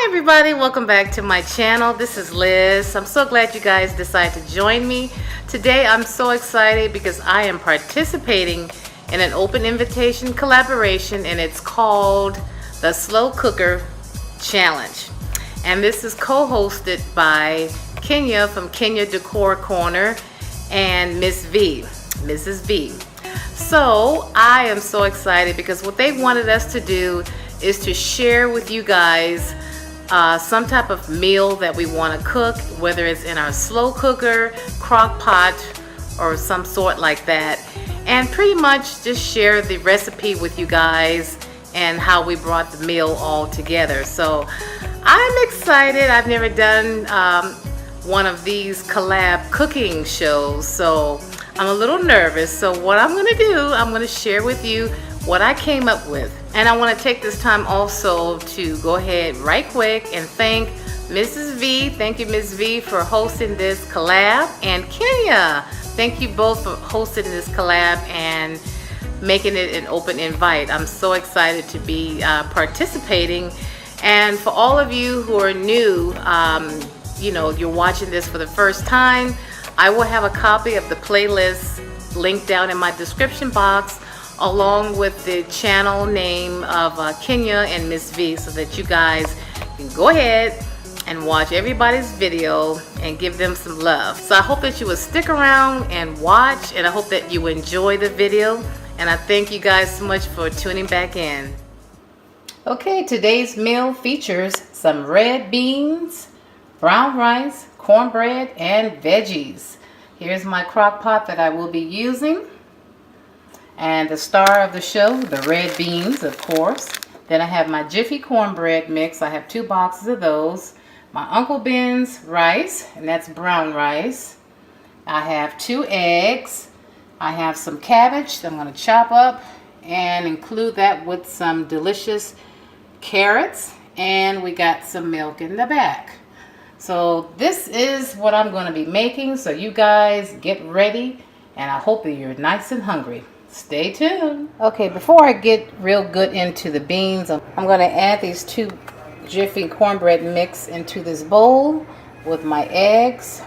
Hi everybody, welcome back to my channel. This is Liz. I'm so glad you guys decided to join me. Today I'm so excited because I am participating in an open invitation collaboration, and it's called the Slow Cooker Challenge. And this is co-hosted by Kenya from Kenya Decor Corner and Mrs. V. So I am so excited because what they wanted us to do is to share with you guys some type of meal that we want to cook, whether it's in our slow cooker, crock pot, or some sort like that, and pretty much just share the recipe with you guys and how we brought the meal all together. So I'm excited. I've never done one of these collab cooking shows, so I'm a little nervous. So what I'm going to do, I'm going to share with you what I came up with. And I want to take this time also to go ahead right quick and thank Mrs. V. Thank you, Ms. V, for hosting this collab. And Kenya, thank you both for hosting this collab and making it an open invite. I'm so excited to be participating. And for all of you who are new, you're watching this for the first time, I will have a copy of the playlist linked down in my description box, along with the channel name of Kenya and Miss V, so that you guys can go ahead and watch everybody's video and give them some love. So I hope that you will stick around and watch, and I hope that you enjoy the video, and I thank you guys so much for tuning back in. Okay, today's meal features some red beans, brown rice, cornbread, and veggies. Here's my crock pot that I will be using. And the star of the show, the red beans, of course. Then I have my Jiffy cornbread mix. I have 2 boxes of those. My Uncle Ben's rice, and that's brown rice. I have 2 eggs. I have some cabbage that I'm going to chop up and include that with some delicious carrots. And we got some milk in the back. So this is what I'm going to be making. So you guys get ready, and I hope that you're nice and hungry. Stay tuned. Okay, before I get real good into the beans, I'm going to add these 2 Jiffy cornbread mix into this bowl with my eggs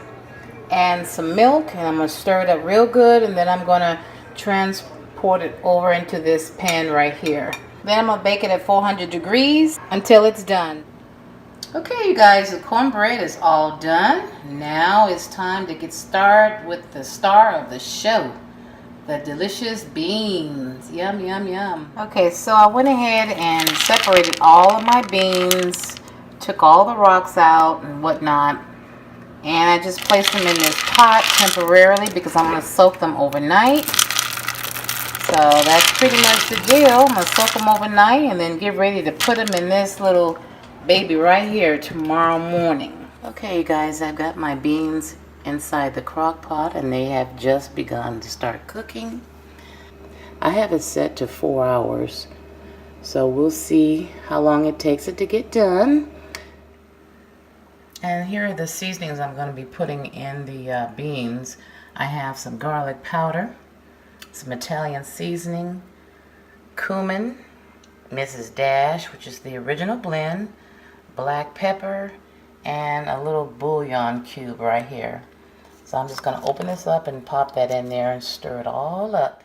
and some milk, and I'm going to stir it up real good, and then I'm going to transport it over into this pan right here. Then I'm going to bake it at 400 degrees until it's done. Okay, you guys, the cornbread is all done. Now it's time to get started with the star of the show, the delicious beans. Yum, yum, yum. Okay, so I went ahead and separated all of my beans, took all the rocks out and whatnot, and I just placed them in this pot temporarily because I'm going to soak them overnight. So that's pretty much the deal. I'm going to soak them overnight and then get ready to put them in this little baby right here tomorrow morning. Okay, you guys, I've got my beans inside the crock pot, and they have just begun to start cooking. I have it set to 4 hours, so we'll see how long it takes it to get done. And here are the seasonings I'm going to be putting in the beans. I have some garlic powder, some Italian seasoning, cumin, Mrs. Dash, which is the original blend, black pepper, and a little bouillon cube right here. So I'm just going to open this up and pop that in there and stir it all up.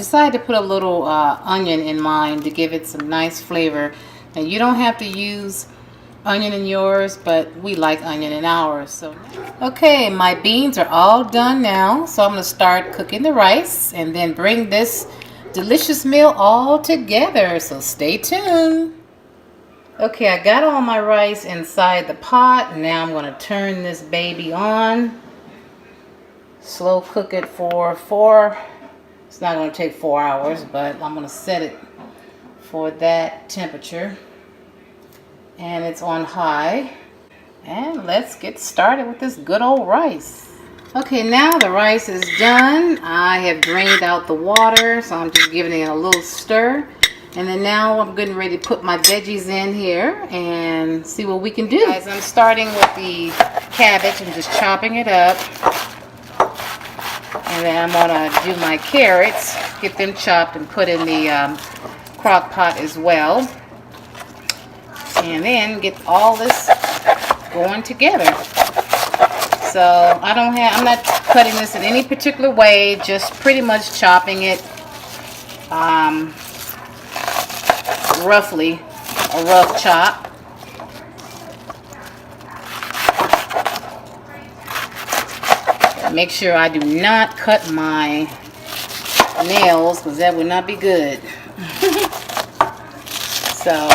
decided to put a little onion in mine to give it some nice flavor. And you don't have to use onion in yours, but we like onion in ours. So okay, my beans are all done now, so I'm going to start cooking the rice and then bring this delicious meal all together, so stay tuned. Okay, I got all my rice inside the pot. Now I'm going to turn this baby on. Slow cook it for it's not going to take 4 hours, but I'm going to set it for that temperature. And it's on high. And let's get started with this good old rice. Okay, now the rice is done. I have drained out the water, so I'm just giving it a little stir. And then now I'm getting ready to put my veggies in here and see what we can do. Guys, I'm starting with the cabbage and just chopping it up. And then I'm going to do my carrots, get them chopped and put in the crock pot as well. And then get all this going together. So I'm not cutting this in any particular way, just pretty much chopping it roughly, a rough chop. Make sure I do not cut my nails, because that would not be good. So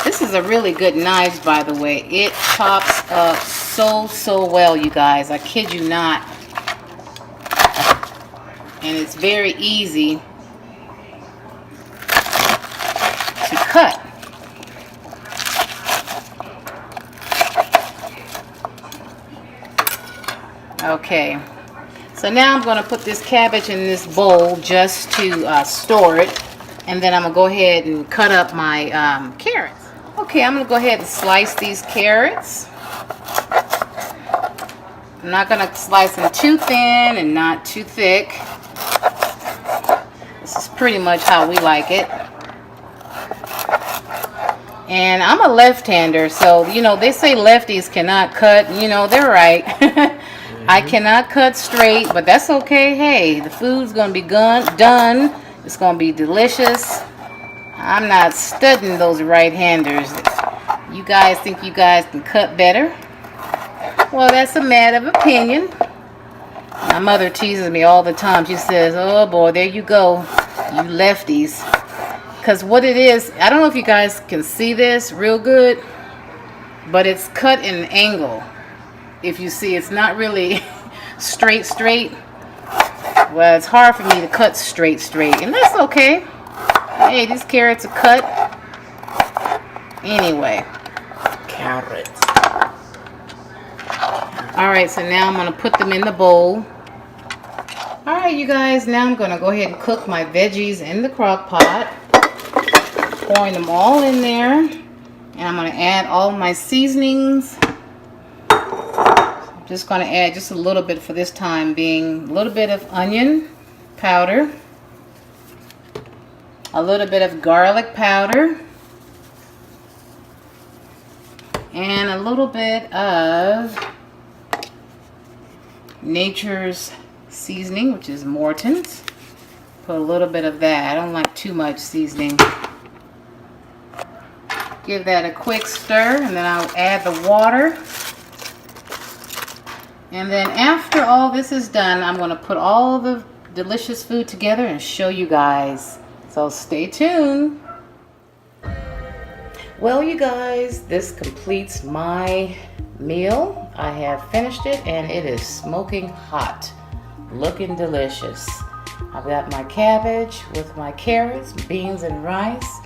this is a really good knife, by the way. It chops up so well, you guys. I kid you not. And it's very easy to cut. Okay, so now I'm going to put this cabbage in this bowl just to store it, and then I'm going to go ahead and cut up my carrots. Okay, I'm going to go ahead and slice these carrots. I'm not going to slice them too thin and not too thick. This is pretty much how we like it. And I'm a left-hander, so, you know, they say lefties cannot cut. You know, they're right. I cannot cut straight, but that's okay. Hey, the food's going to be done. It's going to be delicious. I'm not studying those right-handers. You guys think you guys can cut better? Well, that's a matter of opinion. My mother teases me all the time. She says, oh boy, there you go, you lefties. Because what it is, I don't know if you guys can see this real good, but it's cut in an angle. If you see, it's not really straight. Well, it's hard for me to cut straight, and that's okay. Hey, these carrots are cut anyway. Carrots. Alright, so now I'm going to put them in the bowl. Alright, you guys, now I'm going to go ahead and cook my veggies in the crock pot. Pouring them all in there. And I'm going to add all my seasonings. I'm just going to add just a little bit for this time being. A little bit of onion powder. A little bit of garlic powder. And a little bit of Nature's seasoning, which is Morton's. Put a little bit of that. I don't like too much seasoning. Give that a quick stir, and then I'll add the water. And then after all this is done, I'm going to put all the delicious food together and show you guys. So stay tuned. Well, you guys, this completes my meal. I have finished it and it is smoking hot, looking delicious. I've got my cabbage with my carrots, beans and rice,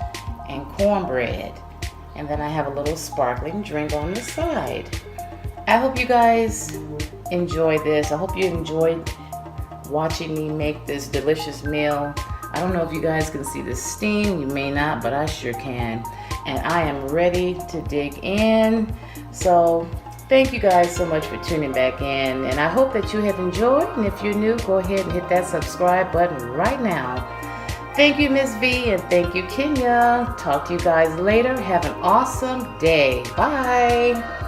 and cornbread. And then I have a little sparkling drink on the side. I hope you guys enjoyed this. I hope you enjoyed watching me make this delicious meal. I don't know if you guys can see the steam. You may not, but I sure can. And I am ready to dig in. So thank you guys so much for tuning back in. And I hope that you have enjoyed. And if you're new, go ahead and hit that subscribe button right now. Thank you, Miss V, and thank you, Kenya. Talk to you guys later. Have an awesome day. Bye.